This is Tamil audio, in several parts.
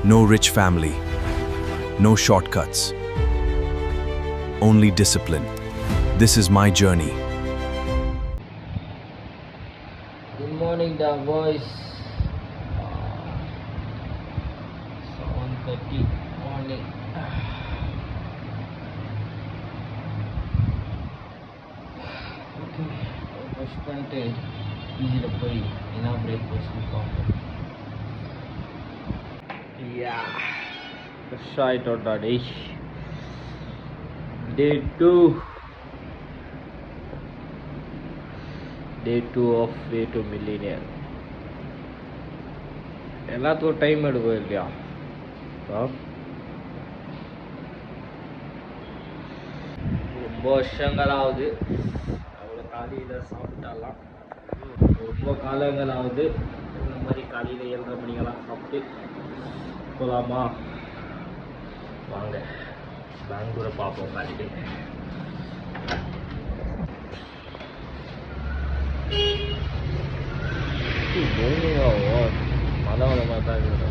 No rich family. No shortcuts. Only discipline. This is my journey. Good morning, the boys. 7:30 morning. Okay, brush பண்ணிட்டு ஈஸியில் போய் என்ன பிரேக்ஃபாஸ்ட் பார்ப்போம். ஃப்ரெஷ் ஆகிட்டோட்டா டேய். Day 2 of Way to Millionaire. எல்லாத்துக்கும் டைம் எடுக்கும் இல்லையா? ரொம்ப வருஷங்களாவது அவ்வளோ காலையில் சாப்பிட்டாலாம். ரொம்ப காலங்களாவது இந்த மாதிரி காலையில் 7:30 மணிக்கெல்லாம் சாப்பிட்டு போகலாமா? வாங்க பெங்களூரை பார்ப்போம் காலையில். மழை வர மாதிரி தான் இருக்குது.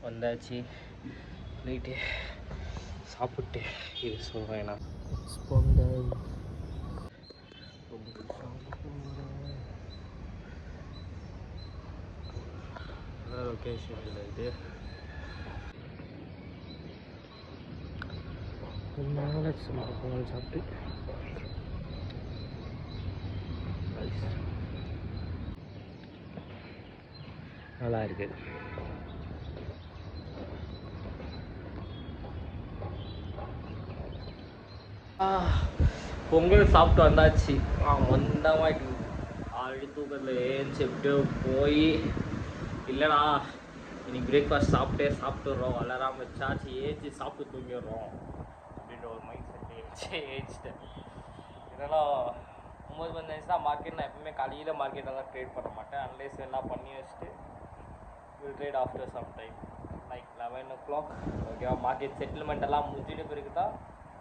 வந்தாச்சு போயிட்டு சாப்பிட்டு இது சொல்கிறேன். நான் பொங்கல் லொக்கேஷனில் இது பொங்கல் சாப்பிட்டு நல்லா இருக்குது. பொங்கல் சாப்பிட்டு வந்தாச்சு. வந்தமாயிட்டு ஆல்ரெடி தூக்கத்தில் ஏஞ்சி எப்படியோ போய் இல்லைடா இன்னைக்கு பிரேக்ஃபாஸ்ட் சாப்பிட்டுறோம் அலாரம் வச்சாச்சு ஏஞ்சி சாப்பிட்டு தூங்கிடுறோம் அப்படின்ற ஒரு மைண்ட் செட் ஏஞ்சிட்டேன். இதெல்லாம் 9-10 தான் மார்க்கெட். நான் எப்பவுமே காலையில் மார்க்கெட்டெல்லாம் ட்ரேட் பண்ண மாட்டேன். அன்லைஸ் எல்லாம் பண்ணி வச்சுட்டு will trade after some time like 11 o'clock. ஓகேவா? மார்க்கெட் செட்டில்மெண்ட் எல்லாம் முடிஞ்சிட்டு பிறகு தான்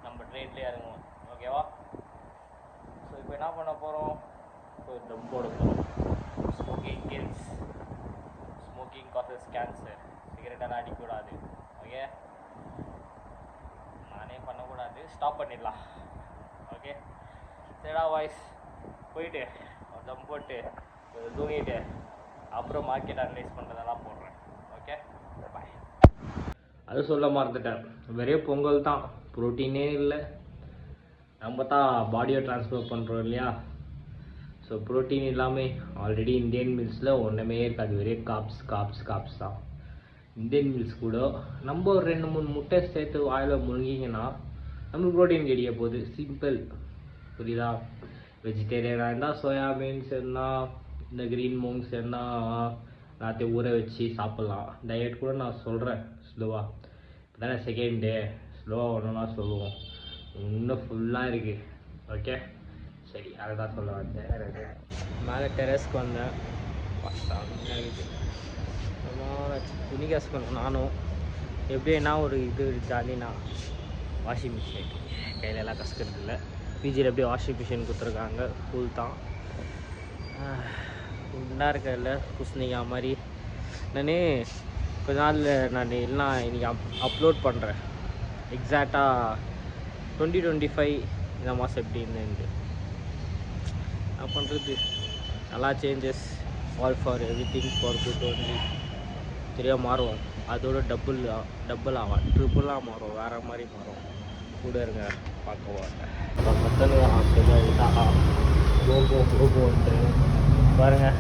நம்ம ட்ரேட்லேயே இறங்குவோம். ஓகேவா? ஸோ இப்போ என்ன பண்ண போகிறோம்? தம் போட போகிறோம். Smoking kills. Smoking causes cancer. சிகரெட்டெல்லாம் அடிக்கக்கூடாது. ஓகே, நானே பண்ணக்கூடாது. ஸ்டாப் பண்ணிடலாம். ஓகே சரிடா வாய்ஸ். போயிட்டு தம் போட்டு தூங்கிட்டு அப்புறம் மார்க்கெட் அனலைஸ் பண்ணுறதெல்லாம் போடுறேன். Okay bye. அது சொல்ல மறந்துட்டேன். வெறும் பொங்கல் தான், ப்ரோட்டீனே இல்லை. நம்ம தான் பாடியை ட்ரான்ஸ்ஃபர் பண்ணுறோம் இல்லையா? ஸோ ப்ரோட்டீன் இல்லாமல் ஆல்ரெடி இந்தியன் மீல்ஸில் ஒன்றுமே இருக்காது. வெறும் காப்ஸ் தான். இந்தியன் மீல்ஸ் கூட நம்ம ஒரு 2-3 முட்டை சேர்த்து வாயில் முழுங்கிங்கன்னா நம்மளுக்கு ப்ரோட்டீன் கிடைக்க போகுது. சிம்பிள், புரியுதா? வெஜிடேரியனாக இருந்தால் சோயாபீன்ஸ் இருந்தால் இந்த க்ரீன் மூங்ஸ் இருந்தால் எல்லாத்தையும் ஊற வச்சு சாப்பிட்லாம். டயட் கூட நான் சொல்கிறேன் ஸ்லோவாக. இப்போ தானே செகண்ட் டே, ஸ்லோவாக ஒன்றுனா சொல்லுவோம். இன்னும் ஃபுல்லாக இருக்குது. ஓகே சரி, அதை தான் சொல்ல வந்தேன். மேலே டெரஸ்க்கு வந்தேன். துணி காசு பண்ணேன் நானும். எப்படின்னா ஒரு இது ஜாலினா வாஷிங் மிஷின் கையிலெல்லாம் கசுக்கிறது இல்லை. பிஜியில் எப்படியும் வாஷிங் மிஷின் கொடுத்துருக்காங்க. ஃபுல் தான் ஃபுல்லாக இருக்கல குஸ்னிகா மாதிரி. நான் கொஞ்ச நாளில் நான் எல்லாம் இன்றைக்கி அப்லோட் பண்ணுறேன். எக்ஸாக்டாக 2025 இந்த மாதம் எப்படின்னு நான் பண்ணுறது நல்லா changes. All for every thing for good only. சரியாக மாறுவோம். அதோட டபுள் ஆகும், ட்ரிபிளாக மாறும், வேறு மாதிரி மாறும். கூட இருங்க பார்க்குவோம். கோபோன்ட்டு பாருங்கள்.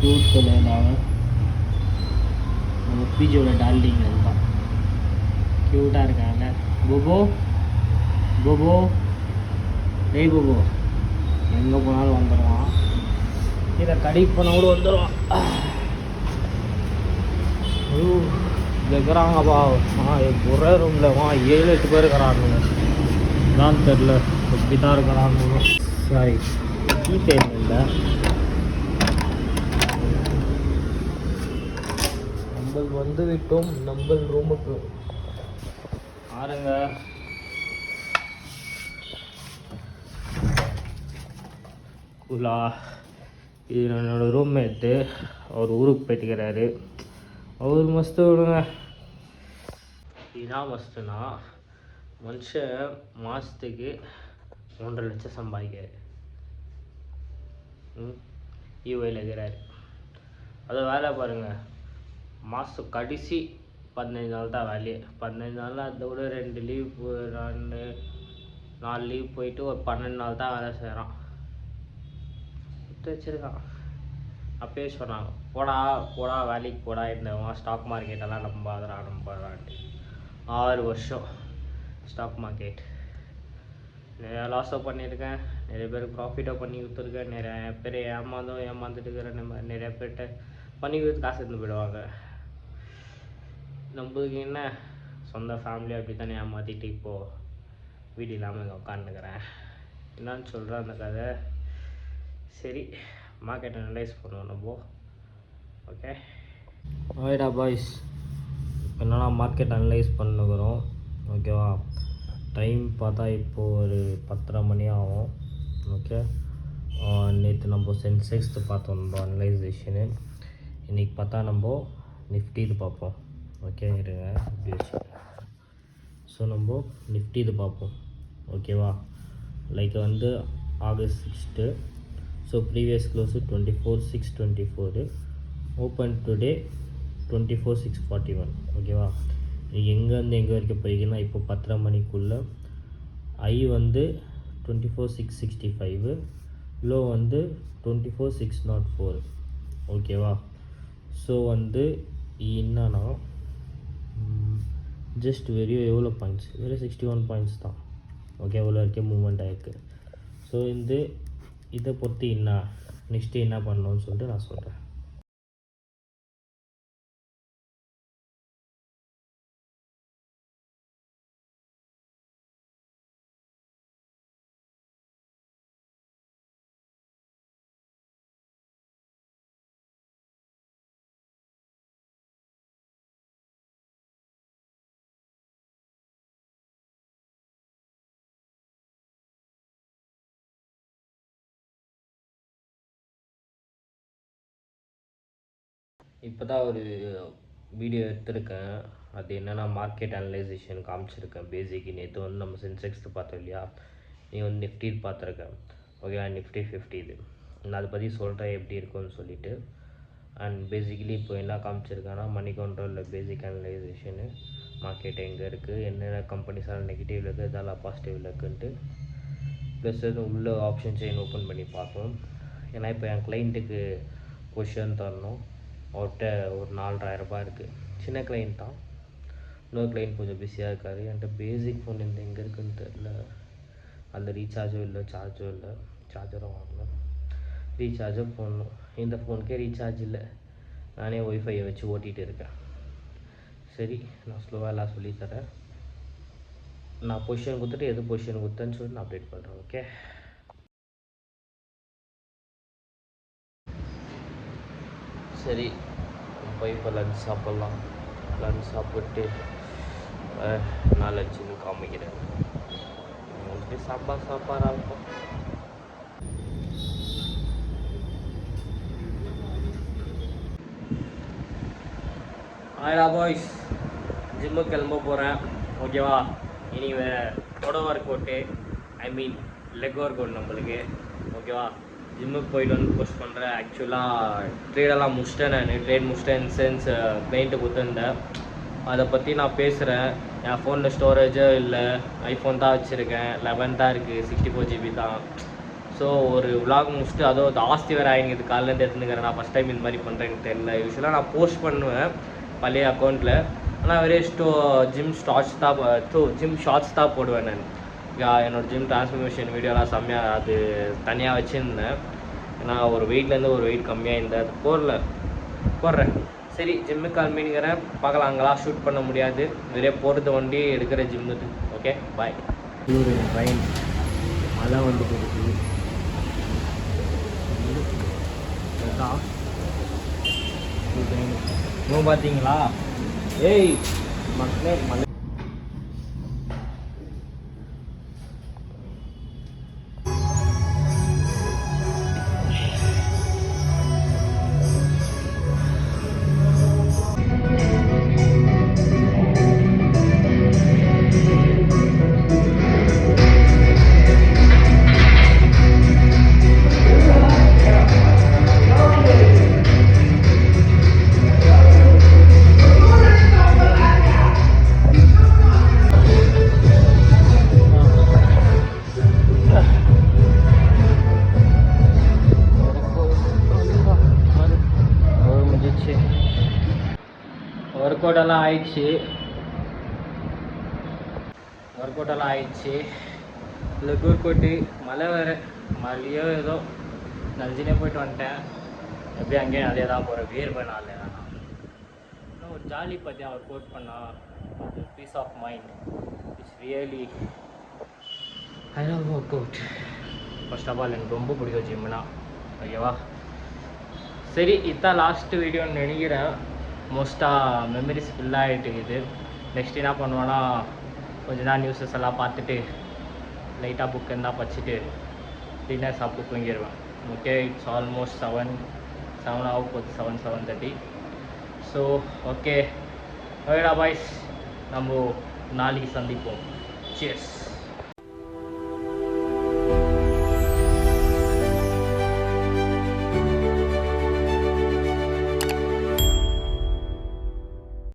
க்யூட் சொல்லுவாங்க. நம்ம பிஜியோட டார்லிங் அதுதான். க்யூட்டாக இருக்காங்க. போபோ டேய் போபோ எங்கே போனாலும் வந்துடுவான். இதை கடைக்கு போனால் கூட வந்துடுவான். இருக்கிறாங்கப்பா. ஒரே ரூமில் 7-8 பேர் இருக்கிறாங்க. தான் தெரில எப்படி தான் இருக்கிறாங்க. சாரி டீ டைம் இல்லை. நம்ம வந்து விட்டோம் நம்ம ரூமுக்கு. பாருங்க உலா இது என்னோடய ரூம்மேட்டு, அவர் ஊருக்கு போயிட்டுக்கிறாரு. அவர் மஸ்ட்டு விடுங்க. இதான் மஸ்ட்டுனா மனுஷன் மாதத்துக்கு 1.5 லட்சம் சம்பாதிக்காரு. ஈவையில் இருக்கிறாரு. அதை வேலை பாருங்கள், மாதம் கடைசி 15 நாள் தான் வேலையே. 15 நாளில் அதை விட 2 லீவ் 4 லீவ் போயிட்டு ஒரு 12 நாள் தான் வேலை செய்கிறான். விட்டு வச்சுருக்கான். அப்பயே சொன்னாங்க, போடா வேலைக்கு போடா, இந்த ஸ்டாக் மார்க்கெட்டெல்லாம் நம்பாதறான்ட்டு. 6 வருஷம் ஸ்டாக் மார்க்கெட். நிறையா லாஸோ பண்ணியிருக்கேன், நிறைய பேர் ப்ராஃபிட்டோ பண்ணி கொடுத்துருக்கேன், நிறைய பேர் ஏமாந்துட்டு இருக்கிறேன். நம்ம நிறைய பேர்கிட்ட பண்ணி கொடுத்து காசு எடுத்து போயிடுவாங்க. நம்மளுக்கு என்ன, சொந்த ஃபேமிலி அப்படி தானே ஏமாற்றிட்டு இப்போது வீடு இல்லாமல் இங்கே உட்காந்துக்கிறேன். என்னான்னு சொல்கிறேன் அந்த கதை. சரி, மார்க்கெட்டை அனலைஸ் பண்ணுவோம் நம்ம. ஓகே ஓகேடா பாய்ஸ், என்னென்னா மார்க்கெட் அனலைஸ் பண்ணுக்கிறோம். ஓகேவா, டைம் பார்த்தா இப்போது ஒரு 10:30 மணி ஆகும். ஓகே, நேற்று நம்ம சென்செக்ஸ் பார்த்தோம் நம்ம அனலைசேஷனு. இன்றைக்கி பார்த்தா நம்ம நிஃப்டி இது பார்ப்போம். ஓகே இருங்க இப்படி வச்சுக்கோங்க. ஸோ நம்ம நிஃப்டி இது பார்ப்போம். ஓகேவா, லைக் வந்து August 6. So previous close 24,624, open today 24,641. ஓகேவா, எங்கேருந்து எங்கே வரைக்கும் போய்க்குன்னா இப்போ 10:30 மணிக்குள்ளே ஐ வந்து 24,665, லோ வந்து 24,604. ஓகேவா, ஸோ வந்து என்னன்னா ஜஸ்ட் வெறும் எவ்வளோ பாயிண்ட்ஸ், வெறும் 61 பாயிண்ட்ஸ் தான். ஓகே, எவ்வளோ வரைக்கும் மூவ்மெண்ட் ஆகிருக்கு. ஸோ இதை பொறுத்து என்ன நெக்ஸ்ட்டு என்ன பண்ணணும்னு சொல்லிட்டு நான் சொல்கிறேன். இப்போ தான் ஒரு வீடியோ எடுத்திருக்கேன். அது என்னென்னா மார்க்கெட் அனலைசேஷன் காமிச்சிருக்கேன். பேசிக்கு நேற்று வந்து நம்ம சென்செக்ஸ் பார்த்தோம் இல்லையா, நீ வந்து நிஃப்டி பார்த்துருக்கேன். ஓகே, நிஃப்டி 50 இது நான் அதை பற்றி சொல்கிறேன் எப்படி இருக்குன்னு சொல்லிவிட்டு. அண்ட் பேசிக்கலி இப்போ என்ன காமிச்சிருக்கேன்னா மணி கண்ட்ரோலில் பேசிக் அனலைசேஷனு, மார்க்கெட் எங்கே இருக்குது, என்னென்ன கம்பெனிஸால் நெகட்டிவில் இருக்குது, இதெல்லாம் பாசிட்டிவில் இருக்குன்ட்டு, ப்ளஸ் அது உள்ள ஆப்ஷன் செயின் ஓப்பன் பண்ணி பார்க்கணும். ஏன்னா இப்போ என் கிளைண்ட்டுக்கு பொசிஷன் தரணும். அவர்கிட்ட ஒரு 4,000 ரூபாய் இருக்குது. சின்ன கிளைண்ட் தான். இன்னொரு கிளைண்ட் கொஞ்சம் பிஸியாக இருக்கார். என்கிட்ட பேசிக் ஃபோன் எங்கே இருக்குதுன்னு தெரில. அந்த ரீசார்ஜும் இல்லை, சார்ஜும் இல்லை. சார்ஜரும் வாங்கணும், ரீசார்ஜும் போடணும். இந்த ஃபோனுக்கே ரீசார்ஜ் இல்லை. நானே ஒய்ஃபையை வச்சு ஓட்டிகிட்டு இருக்கேன். சரி, நான் ஸ்லோவாக எல்லாம் சொல்லித்தரேன். நான் பொசிஷன் கொடுத்துட்டு எது பொசிஷன் கொடுத்தேன்னு சொல்லி நான் அப்டேட் பண்ணுறேன். ஓகே, சரி போய் இப்போ லன்ச் சாப்பிட்லாம். லன்ச் சாப்பிட்டு நான் லஞ்சுன்னு காமிக்கிறேன். மோஸ்ட்லி சாப்பாடாக இருக்கும். ஆயிடா பாய்ஸ், ஜிம்முக்கு கிளம்ப போகிறேன். ஓகேவா, இனி தொடை work out, leg work out நம்மளுக்கு. ஓகேவா, ஜிம்முக்கு போயிட்டு வந்து போஸ்ட் பண்ணுறேன். ஆக்சுவலாக ட்ரேடெல்லாம் முடிச்சிட்டேன். நான் ட்ரேட் முடிச்சிட்டேன். இன் சென்ஸ் கிளைண்ட்டு கொடுத்துருந்தேன். அதை பற்றி நான் பேசுகிறேன். என் ஃபோனில் ஸ்டோரேஜோ இல்லை, ஐஃபோன் தான் வச்சுருக்கேன். 11 தான் இருக்குது, 64 GB தான். ஸோ ஒரு விலாக் முடிச்சுட்டு அதோட ஆஸ்தி வேறு ஆகிங்கிறது காலையிலேருந்து எடுத்துக்கிறேன். நான் ஃபஸ்ட் டைம் இந்த மாதிரி பண்ணுறேன்னு தெரியல. யூஸ்வலாக நான் போஸ்ட் பண்ணுவேன் பழைய அக்கௌண்ட்டில். ஆனால் வெறும் ஜிம் ஷார்ட்ஸ் தான் போடுவேன் நான். என்னோடய ஜிம் ட்ரான்ஸ்ஃபர்மேஷன் வீடியோலாம் செம்மையாக அது தனியாக வச்சுருந்தேன். ஏன்னா ஒரு வெயிட்லேருந்து ஒரு வெயிட் கம்மியாக இருந்தேன். அது போடுறேன். சரி, ஜிம்முக்கு கிளம்பினுக்கிறேன். பார்க்கலாம், அங்கெல்லாம் ஷூட் பண்ண முடியாது. நிறைய போகிறது வண்டி எடுக்கிற ஜிம்முக்கு. ஓகே, பாய். ட்ரெயின் மழை வந்து போகுது. பார்த்தீங்களா? ஏய் மக்களே, மழை அவுட் எல்லாம் ஆயிடுச்சு இல்லை டூர் போட்டு மழை வேறு மழையோ ஏதோ நஞ்சினே போயிட்டு வந்துட்டேன். எப்படி அங்கேயும் நிறைய தான் போகிறேன், வியர்வை நாள் தான். இன்னும் ஒரு ஜாலி பற்றி அவர் கோட் பண்ணால் அது peace of mind it's really I love work out. First of all எனக்கு ரொம்ப பிடிக்கும் ஜிம்னா. ஓகேவா, சரி இதுதான் லாஸ்ட்டு வீடியோன்னு நினைக்கிறேன். மோஸ்ட்டாக மெமரிஸ் ஃபுல்லாகிட்டு இருக்குது. நெக்ஸ்ட் என்ன பண்ணுவேன்னா கொஞ்ச நாள் நியூஸஸ் எல்லாம் பார்த்துட்டு லைட்டாக புக் இருந்தால் படிச்சுட்டு டின்னர் சாப்பிட்டு தூங்கிடுவேன். ஓகே, இட்ஸ் ஆல்மோஸ்ட் 7 ஆக போகுது, 7:30. ஸோ ஓகே ஓகேடா பாய்ஸ், நம்ம நாளைக்கு சந்திப்போம். சியர்ஸ்.